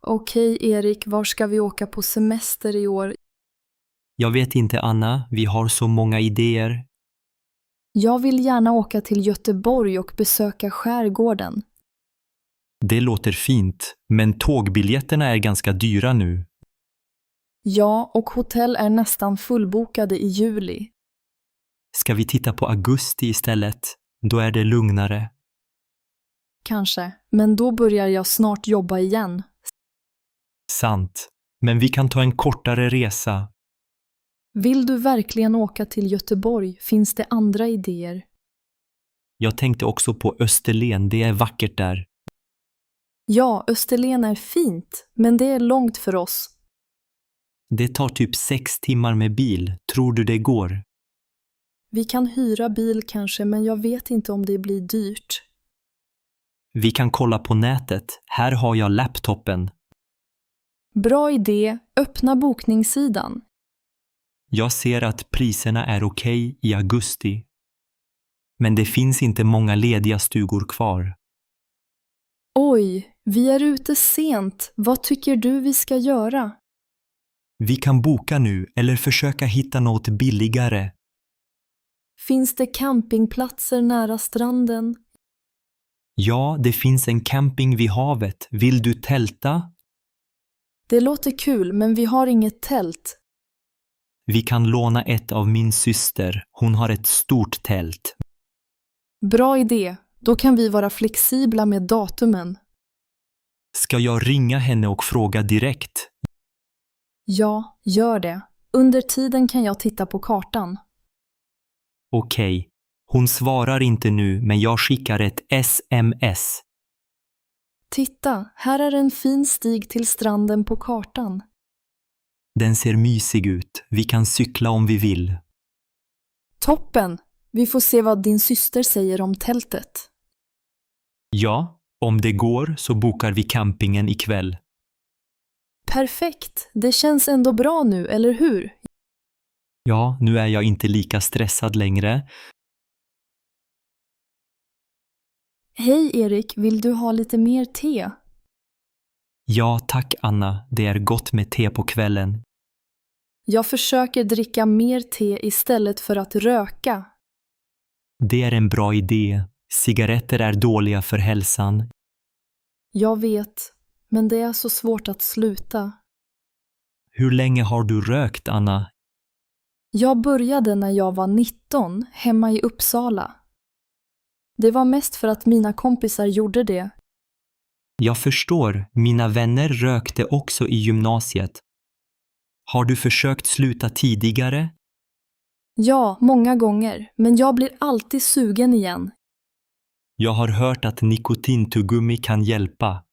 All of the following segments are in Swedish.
Okej, Erik, var ska vi åka på semester i år? Jag vet inte, Anna. Vi har så många idéer. Jag vill gärna åka till Göteborg och besöka skärgården. Det låter fint, men tågbiljetterna är ganska dyra nu. Ja, och hotell är nästan fullbokade i juli. Ska vi titta på augusti istället? Då är det lugnare. Kanske, men då börjar jag snart jobba igen. Sant. Men vi kan ta en kortare resa. Vill du verkligen åka till Göteborg? Finns det andra idéer? Jag tänkte också på Österlen, det är vackert där. Ja, Österlen är fint, men det är långt för oss. Det tar typ 6 timmar med bil. Tror du det går? Vi kan hyra bil kanske, men jag vet inte om det blir dyrt. Vi kan kolla på nätet. Här har jag laptopen. Bra idé, öppna bokningssidan. Jag ser att priserna är okej i augusti. Men det finns inte många lediga stugor kvar. Oj, vi är ute sent. Vad tycker du vi ska göra? Vi kan boka nu eller försöka hitta något billigare. Finns det campingplatser nära stranden? Ja, det finns en camping vid havet. Vill du tälta? Det låter kul, men vi har inget tält. Vi kan låna ett av min syster. Hon har ett stort tält. Bra idé. Då kan vi vara flexibla med datumen. Ska jag ringa henne och fråga direkt? Ja, gör det. Under tiden kan jag titta på kartan. Okej. Hon svarar inte nu, men jag skickar ett SMS. Titta, här är en fin stig till stranden på kartan. Den ser mysig ut. Vi kan cykla om vi vill. Toppen! Vi får se vad din syster säger om tältet. Ja, om det går så bokar vi campingen ikväll. Perfekt! Det känns ändå bra nu, eller hur? Ja, nu är jag inte lika stressad längre. Hej Erik, vill du ha lite mer te? Ja, tack Anna. Det är gott med te på kvällen. Jag försöker dricka mer te istället för att röka. Det är en bra idé. Cigaretter är dåliga för hälsan. Jag vet, men det är så svårt att sluta. Hur länge har du rökt, Anna? Jag började när jag var 19, hemma i Uppsala. Det var mest för att mina kompisar gjorde det. Jag förstår. Mina vänner rökte också i gymnasiet. Har du försökt sluta tidigare? Ja, många gånger, men jag blir alltid sugen igen. Jag har hört att nikotintuggummi kan hjälpa.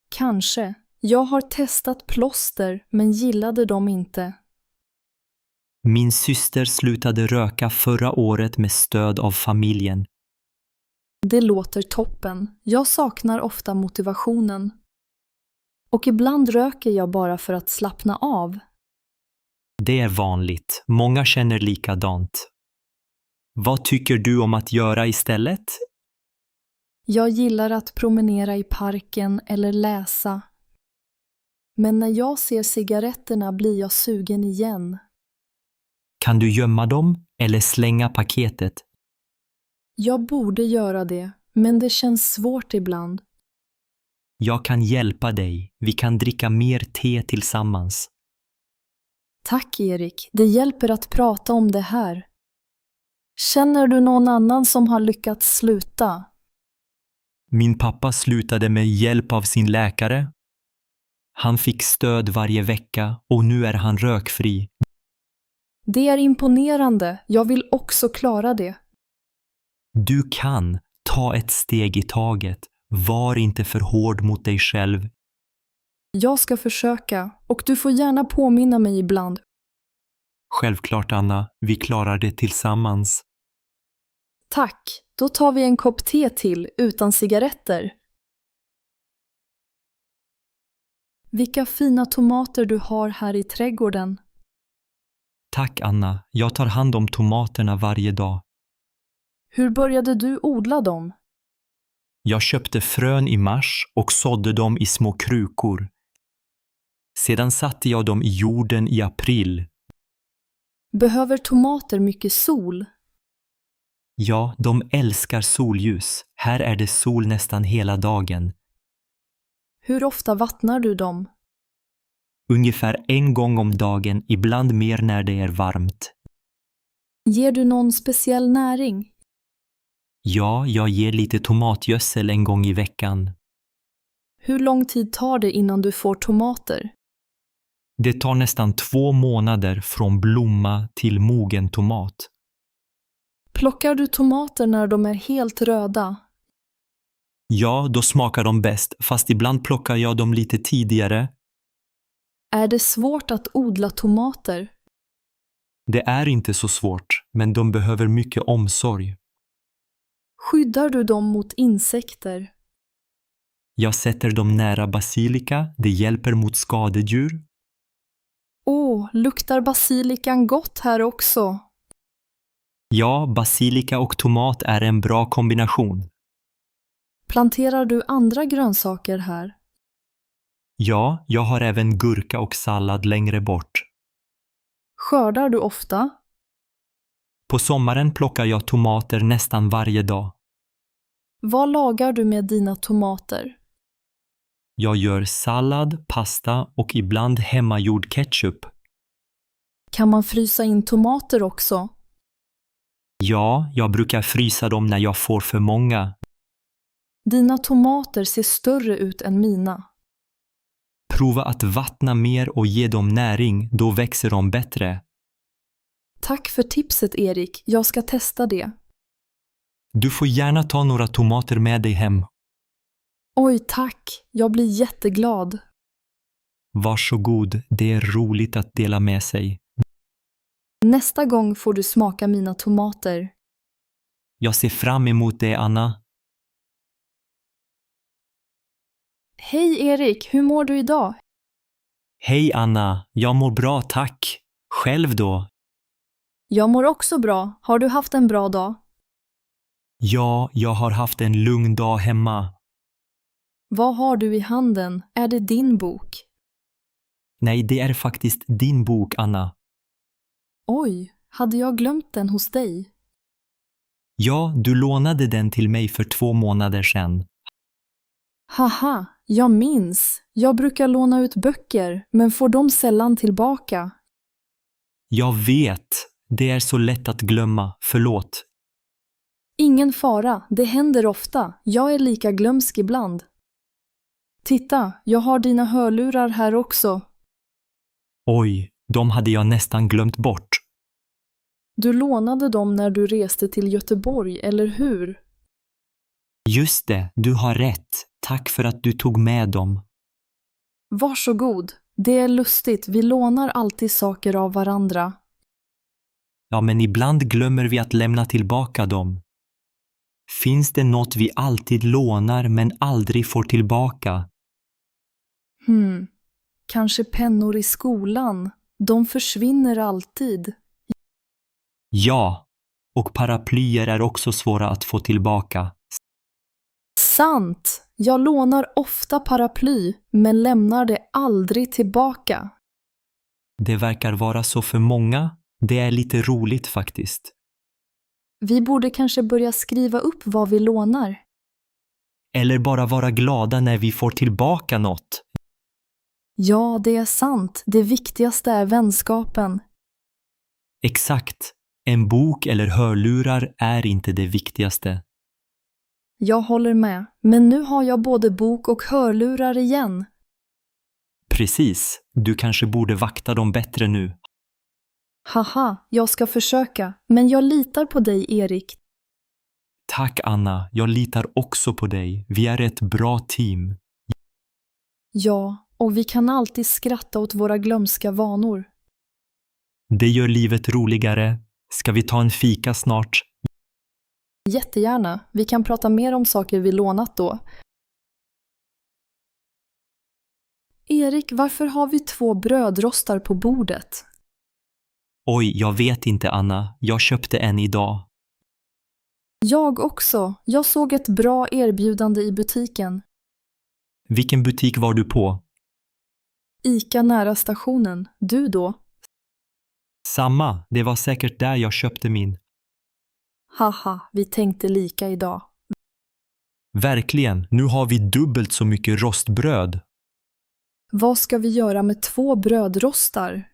Kanske. Jag har testat plåster, men gillade dem inte. Min syster slutade röka förra året med stöd av familjen. Det låter toppen. Jag saknar ofta motivationen. Och ibland röker jag bara för att slappna av. Det är vanligt. Många känner likadant. Vad tycker du om att göra istället? Jag gillar att promenera i parken eller läsa. Men när jag ser cigaretterna blir jag sugen igen. Kan du gömma dem eller slänga paketet? Jag borde göra det, men det känns svårt ibland. Jag kan hjälpa dig. Vi kan dricka mer te tillsammans. Tack Erik, det hjälper att prata om det här. Känner du någon annan som har lyckats sluta? Min pappa slutade med hjälp av sin läkare. Han fick stöd varje vecka och nu är han rökfri. Det är imponerande, jag vill också klara det. Du kan ta ett steg i taget. Var inte för hård mot dig själv. Jag ska försöka och du får gärna påminna mig ibland. Självklart, Anna. Vi klarar det tillsammans. Tack, då tar vi en kopp te till utan cigaretter. Vilka fina tomater du har här i trädgården. Tack, Anna. Jag tar hand om tomaterna varje dag. Hur började du odla dem? Jag köpte frön i mars och sådde dem i små krukor. Sedan satte jag dem i jorden i april. Behöver tomater mycket sol? Ja, de älskar solljus. Här är det sol nästan hela dagen. Hur ofta vattnar du dem? Ungefär 1 gång om dagen, ibland mer när det är varmt. Ger du någon speciell näring? Ja, jag ger lite tomatgödsel 1 gång i veckan. Hur lång tid tar det innan du får tomater? Det tar nästan 2 månader från blomma till mogen tomat. Plockar du tomater när de är helt röda? Ja, då smakar de bäst, fast ibland plockar jag dem lite tidigare. Är det svårt att odla tomater? Det är inte så svårt, men de behöver mycket omsorg. Skyddar du dem mot insekter? Jag sätter dem nära basilika, det hjälper mot skadedjur. Luktar basilikan gott här också? Ja, basilika och tomat är en bra kombination. Planterar du andra grönsaker här? Ja, jag har även gurka och sallad längre bort. Skördar du ofta? På sommaren plockar jag tomater nästan varje dag. Vad lagar du med dina tomater? Jag gör sallad, pasta och ibland hemmagjord ketchup. Kan man frysa in tomater också? Ja, jag brukar frysa dem när jag får för många. Dina tomater ser större ut än mina. Prova att vattna mer och ge dem näring, då växer de bättre. Tack för tipset, Erik. Jag ska testa det. Du får gärna ta några tomater med dig hem. Oj, tack. Jag blir jätteglad. Varsågod, det är roligt att dela med sig. Nästa gång får du smaka mina tomater. Jag ser fram emot det, Anna. Hej Erik, hur mår du idag? Hej Anna, jag mår bra, tack. Själv då? Jag mår också bra. Har du haft en bra dag? Ja, jag har haft en lugn dag hemma. Vad har du i handen? Är det din bok? Nej, det är faktiskt din bok, Anna. Oj, hade jag glömt den hos dig? Ja, du lånade den till mig för 2 månader sedan. Haha, jag minns. Jag brukar låna ut böcker, men får dem sällan tillbaka. Jag vet. Det är så lätt att glömma. Förlåt. Ingen fara, det händer ofta. Jag är lika glömsk ibland. Titta, jag har dina hörlurar här också. Oj, de hade jag nästan glömt bort. Du lånade dem när du reste till Göteborg, eller hur? Just det, du har rätt. Tack för att du tog med dem. Varsågod. Det är lustigt, vi lånar alltid saker av varandra. Ja, men ibland glömmer vi att lämna tillbaka dem. Finns det något vi alltid lånar men aldrig får tillbaka? Kanske pennor i skolan. De försvinner alltid. Ja, och paraplyer är också svåra att få tillbaka. Sant! Jag lånar ofta paraply, men lämnar det aldrig tillbaka. Det verkar vara så för många. Det är lite roligt faktiskt. Vi borde kanske börja skriva upp vad vi lånar. Eller bara vara glada när vi får tillbaka något. Ja, det är sant. Det viktigaste är vänskapen. Exakt. En bok eller hörlurar är inte det viktigaste. Jag håller med, men nu har jag både bok och hörlurar igen. Precis. Du kanske borde vakta dem bättre nu. Haha, jag ska försöka, men jag litar på dig, Erik. Tack Anna, jag litar också på dig. Vi är ett bra team. Ja, och vi kan alltid skratta åt våra glömska vanor. Det gör livet roligare. Ska vi ta en fika snart? Jättegärna. Vi kan prata mer om saker vi lånat då. Erik, varför har vi 2 brödrostar på bordet? Oj, jag vet inte Anna. Jag köpte en idag. Jag också. Jag såg ett bra erbjudande i butiken. Vilken butik var du på? ICA nära stationen. Du då? Samma, det var säkert där jag köpte min. Haha, vi tänkte lika idag. Verkligen, nu har vi dubbelt så mycket rostbröd. Vad ska vi göra med 2 brödrostar?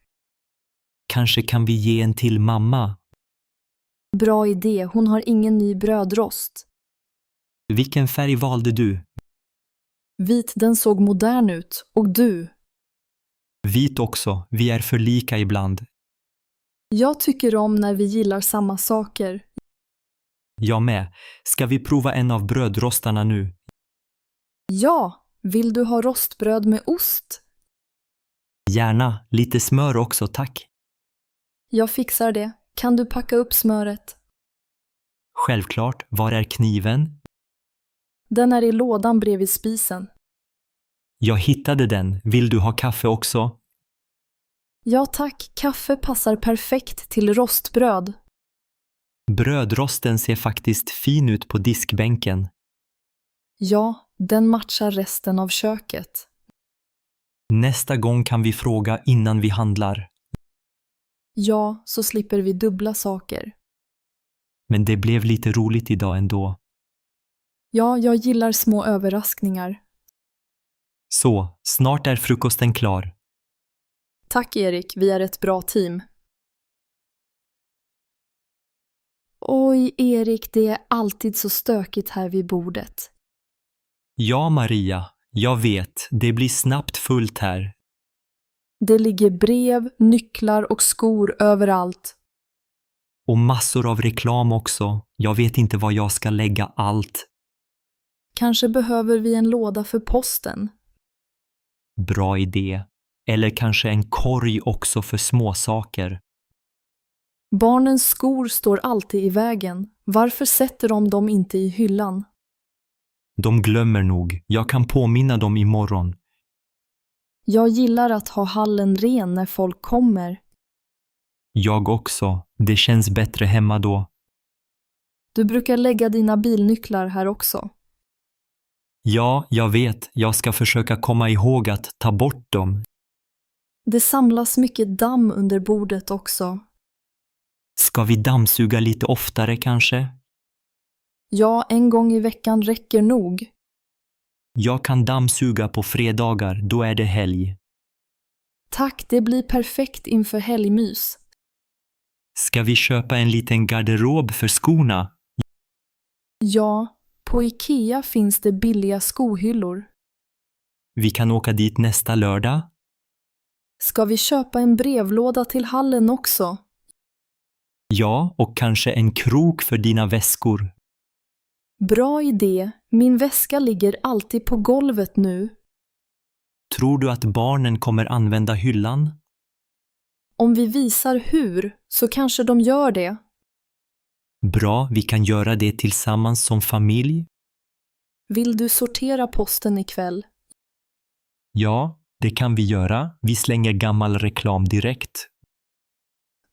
Kanske kan vi ge en till mamma. Bra idé, hon har ingen ny brödrost. Vilken färg valde du? Vit, den såg modern ut. Och du? Vit också, vi är för lika ibland. Jag tycker om när vi gillar samma saker. Jag med. Ska vi prova en av brödrostarna nu? Ja, vill du ha rostbröd med ost? Gärna, lite smör också, tack. Jag fixar det. Kan du packa upp smöret? Självklart, var är kniven? Den är i lådan bredvid spisen. Jag hittade den, vill du ha kaffe också? Ja tack, kaffe passar perfekt till rostbröd. Brödrosten ser faktiskt fin ut på diskbänken. Ja, den matchar resten av köket. Nästa gång kan vi fråga innan vi handlar. Ja, så slipper vi dubbla saker. Men det blev lite roligt idag ändå. Ja, jag gillar små överraskningar. Så, snart är frukosten klar. Tack Erik, vi är ett bra team. Oj Erik, det är alltid så stökigt här vid bordet. Ja, Maria, jag vet, det blir snabbt fullt här. Det ligger brev, nycklar och skor överallt. Och massor av reklam också. Jag vet inte var jag ska lägga allt. Kanske behöver vi en låda för posten. Bra idé. Eller kanske en korg också för småsaker. Barnens skor står alltid i vägen. Varför sätter de dem inte i hyllan? De glömmer nog. Jag kan påminna dem imorgon. Jag gillar att ha hallen ren när folk kommer. Jag också. Det känns bättre hemma då. Du brukar lägga dina bilnycklar här också. Ja, jag vet. Jag ska försöka komma ihåg att ta bort dem. Det samlas mycket damm under bordet också. Ska vi dammsuga lite oftare kanske? Ja, en gång i veckan räcker nog. Jag kan dammsuga på fredagar, då är det helg. Tack, det blir perfekt inför helgmys. Ska vi köpa en liten garderob för skorna? Ja, på IKEA finns det billiga skohyllor. Vi kan åka dit nästa lördag. Ska vi köpa en brevlåda till hallen också? Ja, och kanske en krok för dina väskor. Bra idé. Min väska ligger alltid på golvet nu. Tror du att barnen kommer använda hyllan? Om vi visar hur, så kanske de gör det. Bra, vi kan göra det tillsammans som familj. Vill du sortera posten ikväll? Ja, det kan vi göra. Vi slänger gammal reklam direkt.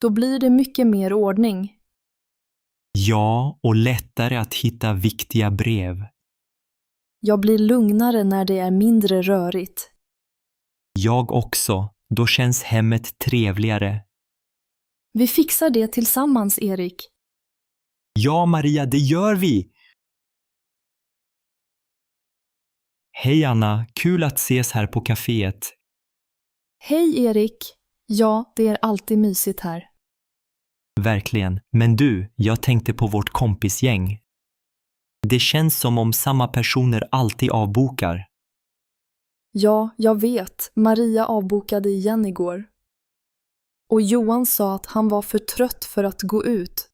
Då blir det mycket mer ordning. Ja, och lättare att hitta viktiga brev. Jag blir lugnare när det är mindre rörigt. Jag också. Då känns hemmet trevligare. Vi fixar det tillsammans, Erik. Ja, Maria, det gör vi! Hej Anna, kul att ses här på kaféet. Hej, Erik. Ja, det är alltid mysigt här. Verkligen. Men du, jag tänkte på vårt kompisgäng. Det känns som om samma personer alltid avbokar. Ja, jag vet. Maria avbokade igen igår. Och Johan sa att han var för trött för att gå ut.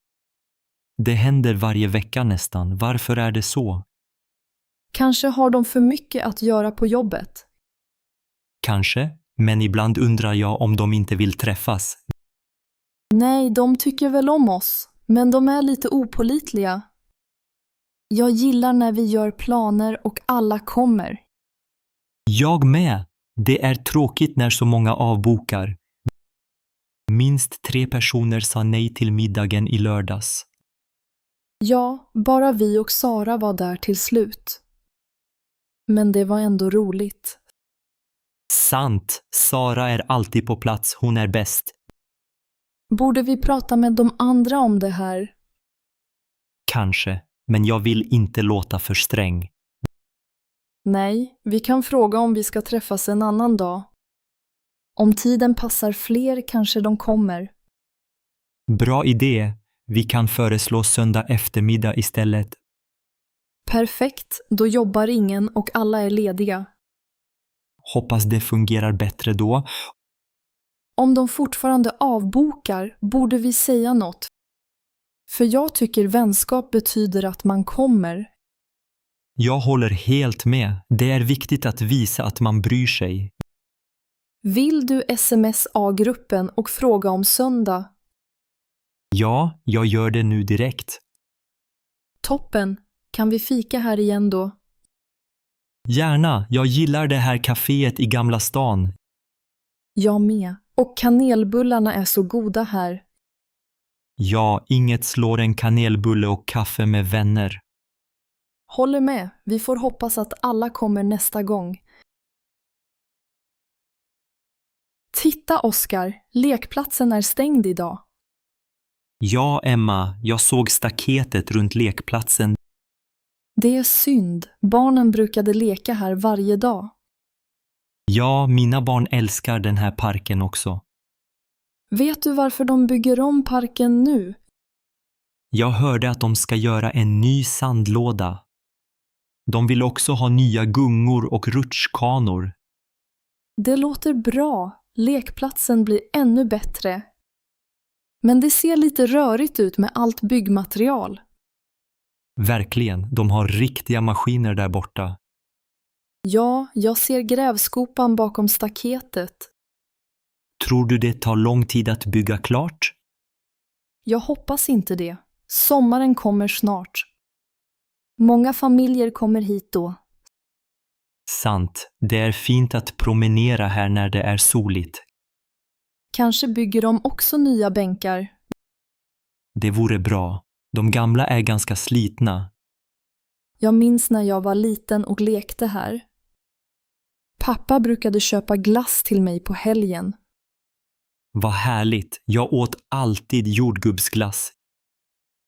Det händer varje vecka nästan. Varför är det så? Kanske har de för mycket att göra på jobbet. Kanske, men ibland undrar jag om de inte vill träffas. Nej, de tycker väl om oss, men de är lite opålitliga. Jag gillar när vi gör planer och alla kommer. Jag med! Det är tråkigt när så många avbokar. Minst 3 personer sa nej till middagen i lördags. Ja, bara vi och Sara var där till slut. Men det var ändå roligt. Sant, Sara är alltid på plats, hon är bäst. Borde vi prata med de andra om det här? Kanske, men jag vill inte låta för sträng. Nej, vi kan fråga om vi ska träffas en annan dag. Om tiden passar fler kanske de kommer. Bra idé, vi kan föreslå söndag eftermiddag istället. Perfekt, då jobbar ingen och alla är lediga. Hoppas det fungerar bättre då. Om de fortfarande avbokar borde vi säga något. För jag tycker vänskap betyder att man kommer. Jag håller helt med. Det är viktigt att visa att man bryr sig. Vill du SMS-A-gruppen och fråga om söndag? Ja, jag gör det nu direkt. Toppen, kan vi fika här igen då? Gärna, jag gillar det här kaféet i Gamla stan. Jag med, och kanelbullarna är så goda här. Ja, inget slår en kanelbulle och kaffe med vänner. Håller med, vi får hoppas att alla kommer nästa gång. Titta Oskar, lekplatsen är stängd idag. Ja, Emma, jag såg staketet runt lekplatsen. Det är synd, barnen brukade leka här varje dag. Ja, mina barn älskar den här parken också. Vet du varför de bygger om parken nu? Jag hörde att de ska göra en ny sandlåda. De vill också ha nya gungor och rutschkanor. Det låter bra, lekplatsen blir ännu bättre. Men det ser lite rörigt ut med allt byggmaterial. Verkligen, de har riktiga maskiner där borta. Ja, jag ser grävskopan bakom staketet. Tror du det tar lång tid att bygga klart? Jag hoppas inte det. Sommaren kommer snart. Många familjer kommer hit då. Sant, det är fint att promenera här när det är soligt. Kanske bygger de också nya bänkar. Det vore bra. De gamla är ganska slitna. Jag minns när jag var liten och lekte här. Pappa brukade köpa glass till mig på helgen. Vad härligt, jag åt alltid jordgubbsglass.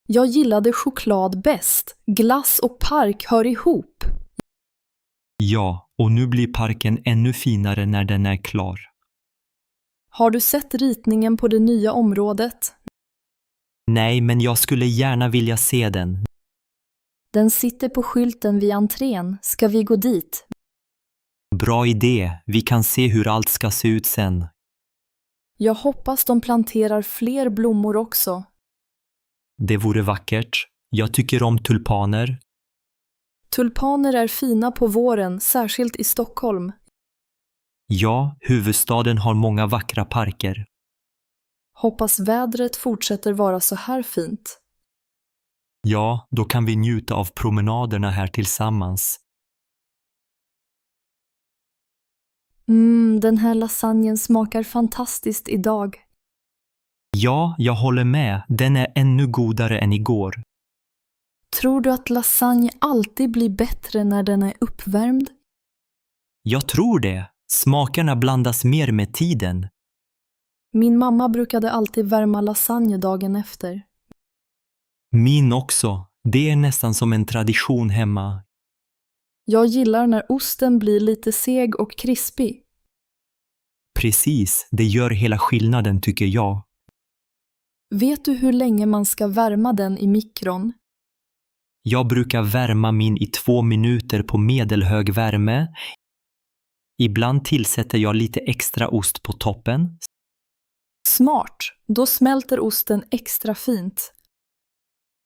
Jag gillade choklad bäst. Glass och park hör ihop. Ja, och nu blir parken ännu finare när den är klar. Har du sett ritningen på det nya området? Nej, men jag skulle gärna vilja se den. Den sitter på skylten vid entrén. Ska vi gå dit? Bra idé, vi kan se hur allt ska se ut sen. Jag hoppas de planterar fler blommor också. Det vore vackert. Jag tycker om tulpaner. Tulpaner är fina på våren, särskilt i Stockholm. Ja, huvudstaden har många vackra parker. Hoppas vädret fortsätter vara så här fint. Ja, då kan vi njuta av promenaderna här tillsammans. Den här lasagnen smakar fantastiskt idag. Ja, jag håller med. Den är ännu godare än igår. Tror du att lasagne alltid blir bättre när den är uppvärmd? Jag tror det. Smakerna blandas mer med tiden. Min mamma brukade alltid värma lasagne dagen efter. Min också. Det är nästan som en tradition hemma. Jag gillar när osten blir lite seg och krispig. Precis, det gör hela skillnaden tycker jag. Vet du hur länge man ska värma den i mikron? Jag brukar värma min i 2 minuter på medelhög värme. Ibland tillsätter jag lite extra ost på toppen. Smart, då smälter osten extra fint.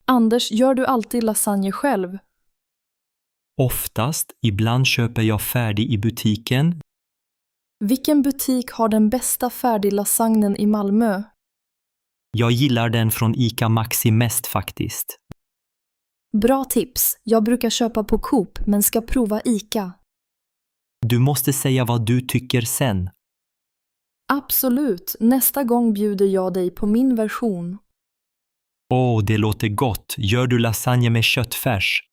Anders, gör du alltid lasagne själv? Oftast, ibland köper jag färdig i butiken. Vilken butik har den bästa färdiglasagnen i Malmö? Jag gillar den från ICA Maxi mest faktiskt. Bra tips, jag brukar köpa på Coop men ska prova ICA. Du måste säga vad du tycker sen. Absolut, nästa gång bjuder jag dig på min version. Åh, det låter gott. Gör du lasagne med köttfärs?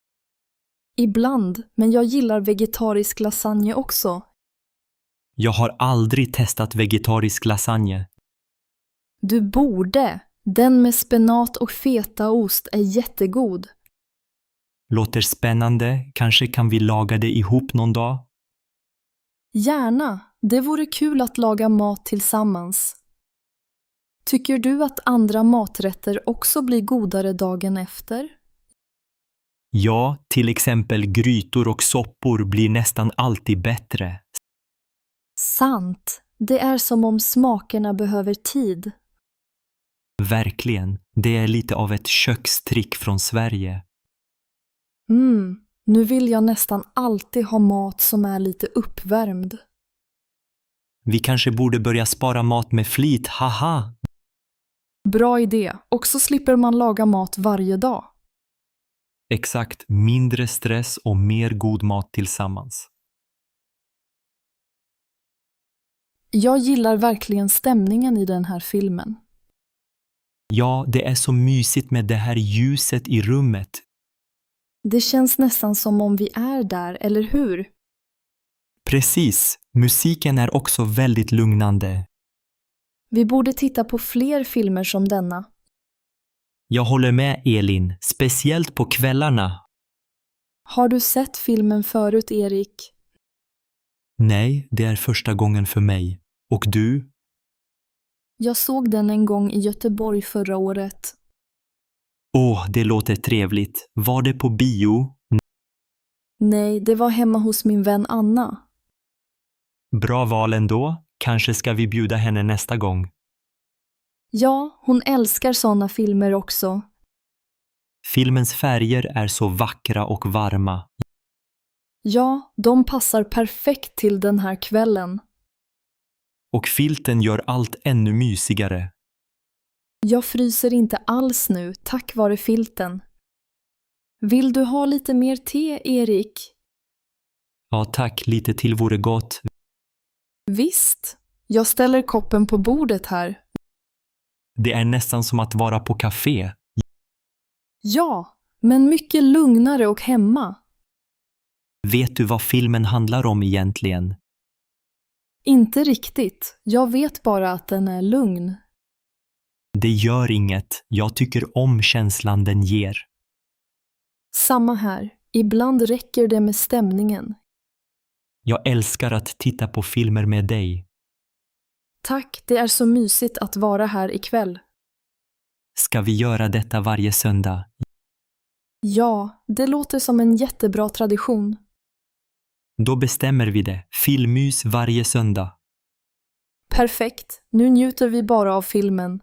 Ibland, men jag gillar vegetarisk lasagne också. Jag har aldrig testat vegetarisk lasagne. Du borde. Den med spenat och fetaost är jättegod. Låter spännande. Kanske kan vi laga det ihop någon dag? Gärna. Det vore kul att laga mat tillsammans. Tycker du att andra maträtter också blir godare dagen efter? Ja, till exempel grytor och soppor blir nästan alltid bättre. Sant. Det är som om smakerna behöver tid. Verkligen. Det är lite av ett kökstrick från Sverige. Nu vill jag nästan alltid ha mat som är lite uppvärmd. Vi kanske borde börja spara mat med flit, haha! Bra idé. Och så slipper man laga mat varje dag. Exakt, mindre stress och mer god mat tillsammans. Jag gillar verkligen stämningen i den här filmen. Ja, det är så mysigt med det här ljuset i rummet. Det känns nästan som om vi är där, eller hur? Precis, musiken är också väldigt lugnande. Vi borde titta på fler filmer som denna. Jag håller med Elin, speciellt på kvällarna. Har du sett filmen förut, Erik? Nej, det är första gången för mig. Och du? Jag såg den en gång i Göteborg förra året. Åh, det låter trevligt. Var det på bio? Nej, det var hemma hos min vän Anna. Bra val ändå. Kanske ska vi bjuda henne nästa gång. Ja, hon älskar såna filmer också. Filmens färger är så vackra och varma. Ja, de passar perfekt till den här kvällen. Och filten gör allt ännu mysigare. Jag fryser inte alls nu, tack vare filten. Vill du ha lite mer te, Erik? Ja tack, lite till vore gott. Visst. Jag ställer koppen på bordet här. Det är nästan som att vara på café. Ja, men mycket lugnare och hemma. Vet du vad filmen handlar om egentligen? Inte riktigt. Jag vet bara att den är lugn. Det gör inget. Jag tycker om känslan den ger. Samma här. Ibland räcker det med stämningen. Jag älskar att titta på filmer med dig. Tack, det är så mysigt att vara här ikväll. Ska vi göra detta varje söndag? Ja, det låter som en jättebra tradition. Då bestämmer vi det. Filmmys varje söndag. Perfekt. Nu njuter vi bara av filmen.